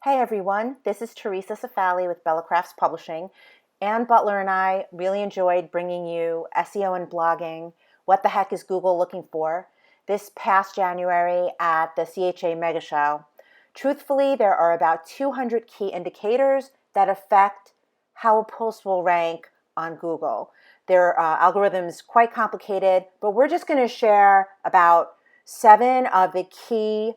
Hey everyone, this is Theresa Cifali with Bella Crafts Publishing. And Butler and I really enjoyed bringing you SEO and blogging, What the Heck is Google Looking For, this past January at the CHA Mega Show. Truthfully, there are about 200 key indicators that affect how a post will rank on Google. Their algorithms quite complicated, but we're just going to share about 7 of the key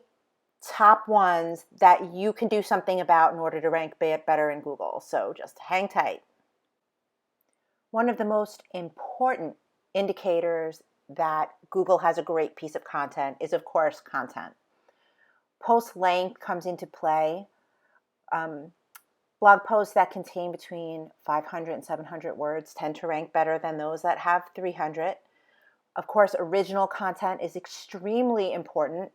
top ones that you can do something about in order to rank better in Google. So just hang tight. One of the most important indicators that Google has a great piece of content is, of course, content. Post length comes into play. Blog posts that contain between 500 and 700 words tend to rank better than those that have 300. Of course, original content is extremely important.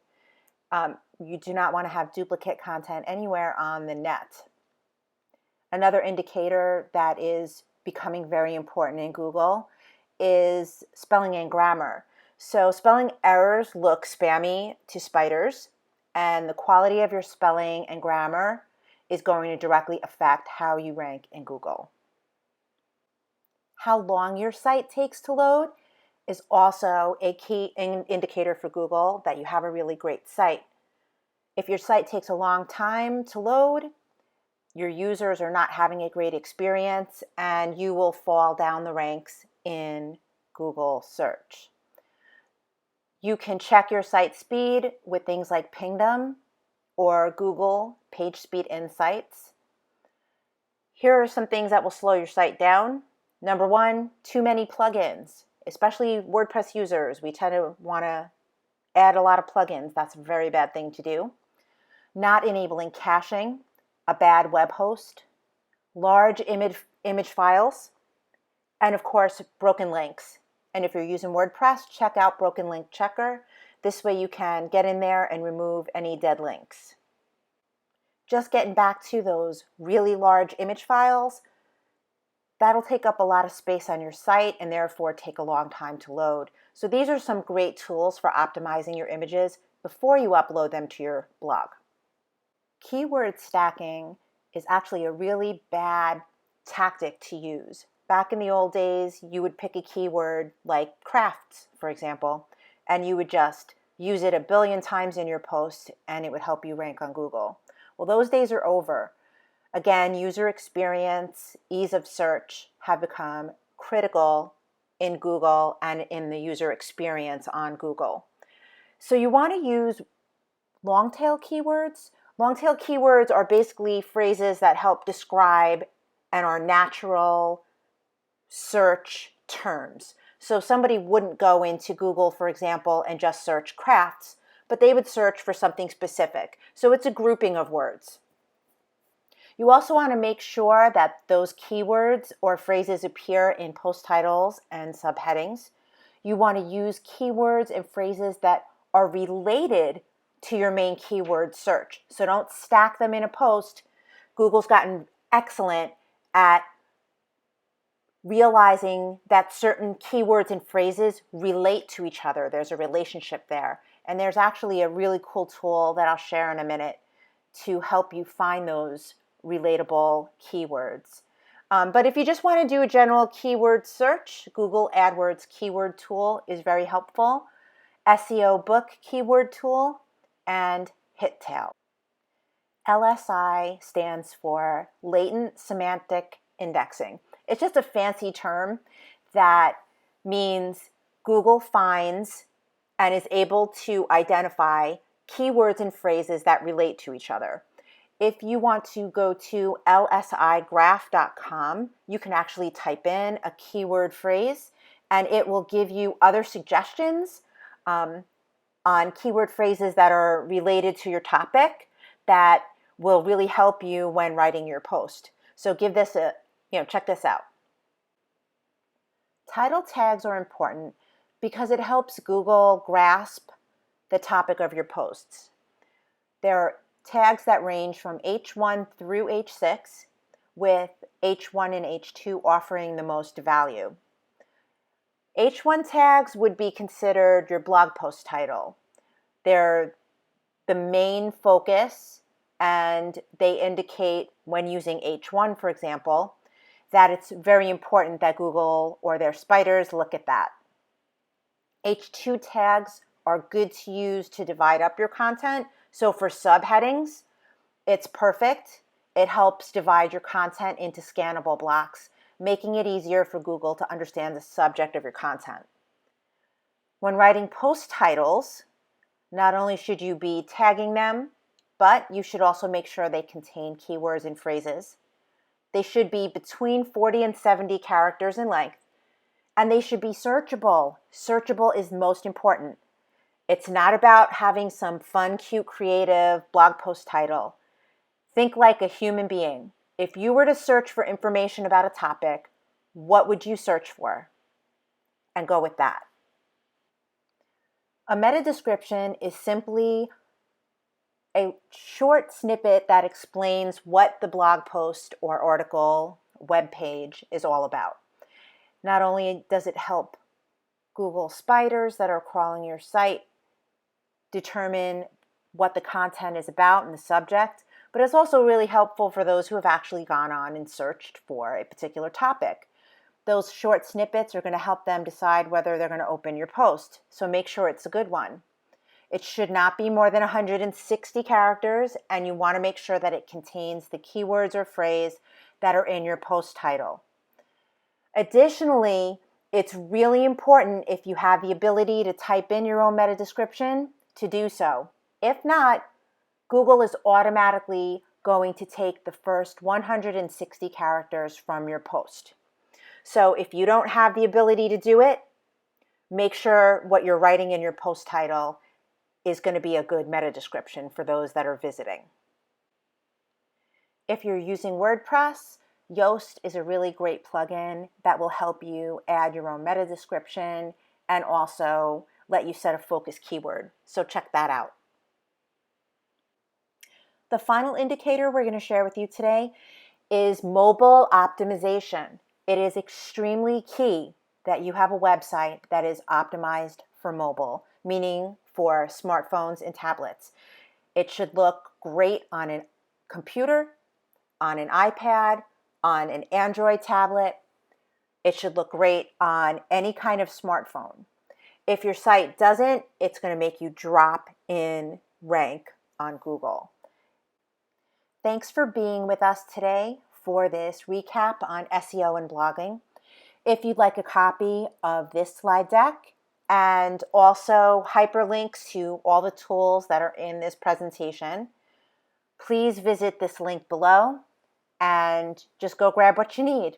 You do not want to have duplicate content anywhere on the net. Another indicator that is becoming very important in Google is spelling and grammar. So spelling errors look spammy to spiders, and the quality of your spelling and grammar is going to directly affect how you rank in Google. How long your site takes to load is also a key indicator for Google that you have a really great site. If your site takes a long time to load, your users are not having a great experience and you will fall down the ranks in Google search. You can check your site speed with things like Pingdom or Google Page Speed Insights. Here are some things that will slow your site down. Number 1, too many plugins, especially WordPress users. We tend to want to add a lot of plugins. That's a very bad thing to do. Not enabling caching, a bad web host, large image files, and of course, broken links. And if you're using WordPress, check out Broken Link Checker. This way you can get in there and remove any dead links. Just getting back to those really large image files, that'll take up a lot of space on your site and therefore take a long time to load. So these are some great tools for optimizing your images before you upload them to your blog. Keyword stacking is actually a really bad tactic to use. Back in the old days, you would pick a keyword like crafts, for example, and you would just use it a billion times in your post and it would help you rank on Google. Well, those days are over. Again, user experience, ease of search have become critical in Google and in the user experience on Google. So you want to use long tail keywords. Long tail keywords are basically phrases that help describe and are natural search terms. So somebody wouldn't go into Google, for example, and just search crafts, but they would search for something specific. So it's a grouping of words. You also want to make sure that those keywords or phrases appear in post titles and subheadings. You want to use keywords and phrases that are related to your main keyword search. So don't stack them in a post. Google's gotten excellent at realizing that certain keywords and phrases relate to each other. There's a relationship there. And there's actually a really cool tool that I'll share in a minute to help you find those relatable keywords. But if you just want to do a general keyword search, Google AdWords keyword tool is very helpful. SEO book keyword tool and HitTail. LSI stands for latent semantic indexing. It's just a fancy term that means Google finds and is able to identify keywords and phrases that relate to each other. If you want to go to lsigraph.com, you can actually type in a keyword phrase and it will give you other suggestions on keyword phrases that are related to your topic that will really help you when writing your post. So give this check this out. Title tags are important because it helps Google grasp the topic of your posts. There are tags that range from H1 through H6, with H1 and H2 offering the most value. H1 tags would be considered your blog post title. They're the main focus and they indicate when using H1, for example, that it's very important that Google or their spiders look at that. H2 tags are good to use to divide up your content. So for subheadings, it's perfect. It helps divide your content into scannable blocks, making it easier for Google to understand the subject of your content. When writing post titles, not only should you be tagging them, but you should also make sure they contain keywords and phrases. They should be between 40 and 70 characters in length, and they should be searchable. Searchable is most important. It's not about having some fun, cute, creative blog post title. Think like a human being. If you were to search for information about a topic, what would you search for? And go with that. A meta description is simply a short snippet that explains what the blog post or article, web page is all about. Not only does it help Google spiders that are crawling your site determine what the content is about and the subject, but it's also really helpful for those who have actually gone on and searched for a particular topic. Those short snippets are going to help them decide whether they're going to open your post, so make sure it's a good one. It should not be more than 160 characters, and you want to make sure that it contains the keywords or phrase that are in your post title. Additionally, it's really important, if you have the ability to type in your own meta description, to do so. If not, Google is automatically going to take the first 160 characters from your post. So if you don't have the ability to do it, make sure what you're writing in your post title is going to be a good meta description for those that are visiting. If you're using WordPress, Yoast is a really great plugin that will help you add your own meta description and also let you set a focus keyword. So check that out. The final indicator we're going to share with you today is mobile optimization. It is extremely key that you have a website that is optimized for mobile, meaning for smartphones and tablets. It should look great on a computer, on an iPad, on an Android tablet. It should look great on any kind of smartphone. If your site doesn't, it's going to make you drop in rank on Google. Thanks for being with us today for this recap on SEO and blogging. If you'd like a copy of this slide deck and also hyperlinks to all the tools that are in this presentation, please visit this link below and just go grab what you need.